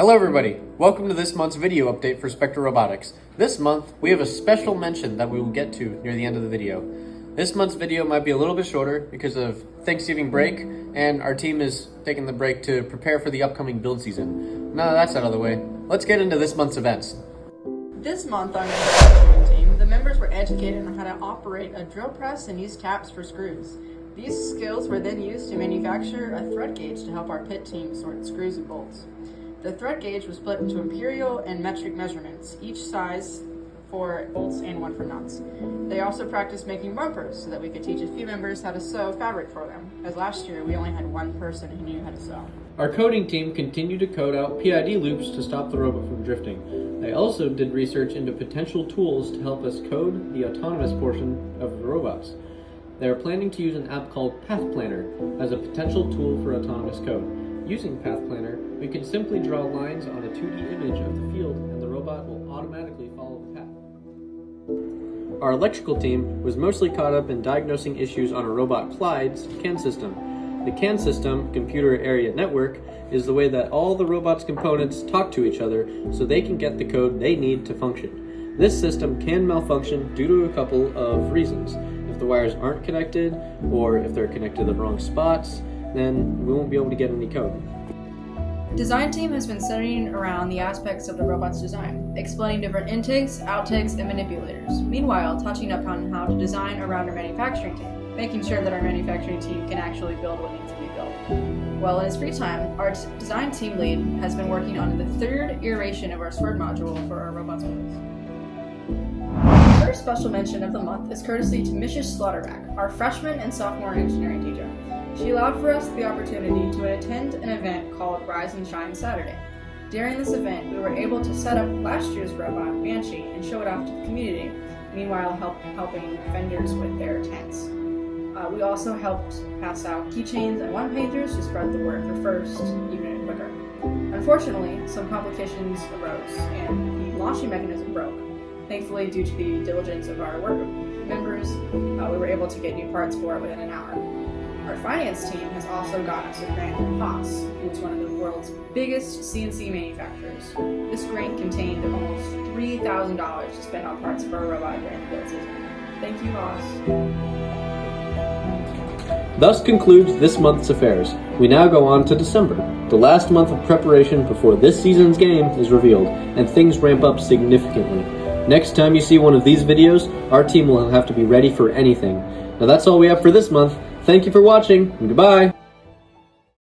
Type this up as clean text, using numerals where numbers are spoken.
Hello everybody, welcome to this month's video update for Spectre Robotics. This month, we have a special mention that we will get to near the end of the video. This month's video might be a little bit shorter because of Thanksgiving break, and our team is taking the break to prepare for the upcoming build season. Now that that's out of the way, let's get into this month's events. This month on our team, the members were educated on how to operate a drill press and use taps for screws. These skills were then used to manufacture a thread gauge to help our pit team sort screws and bolts. The thread gauge was split into imperial and metric measurements, each size for bolts and one for nuts. They also practiced making bumpers so that we could teach a few members how to sew fabric for them, as last year we only had one person who knew how to sew. Our coding team continued to code out PID loops to stop the robot from drifting. They also did research into potential tools to help us code the autonomous portion of the robots. They are planning to use an app called Path Planner as a potential tool for autonomous code. Using Path Planner, we can simply draw lines on a 2D image of the field and the robot will automatically follow the path. Our electrical team was mostly caught up in diagnosing issues on a robot Clyde's CAN system. The CAN system, Computer Area Network, is the way that all the robot's components talk to each other so they can get the code they need to function. This system can malfunction due to a couple of reasons. If the wires aren't connected, or if they're connected to the wrong spots, then we won't be able to get any code. Design team has been studying around the aspects of the robot's design, explaining different intakes, outtakes, and manipulators. Meanwhile, touching upon how to design around our manufacturing team, making sure that our manufacturing team can actually build what needs to be built. Well, in his free time, our design team lead has been working on the third iteration of our sword module for our robot's wheels. The first special mention of the month is courtesy to Mrs. Slaughterback, our freshman and sophomore engineering teacher. She allowed for us the opportunity to attend an event called Rise and Shine Saturday. During this event, we were able to set up last year's robot, Banshee, and show it off to the community, meanwhile helping vendors with their tents. We also helped pass out keychains and one-pagers to spread the word for FIRST even quicker. Unfortunately, some complications arose, and the launching mechanism broke. Thankfully, due to the diligence of our work members, we were able to get new parts for it within an hour. Our finance team has also gotten us a grant from Haas, who is one of the world's biggest CNC manufacturers. This grant contained almost $3,000 to spend on parts for our robot during the build season. Thank you, Haas. Thus concludes this month's affairs. We now go on to December, the last month of preparation before this season's game is revealed, and things ramp up significantly. Next time you see one of these videos, our team will have to be ready for anything. Now that's all we have for this month. Thank you for watching, and goodbye!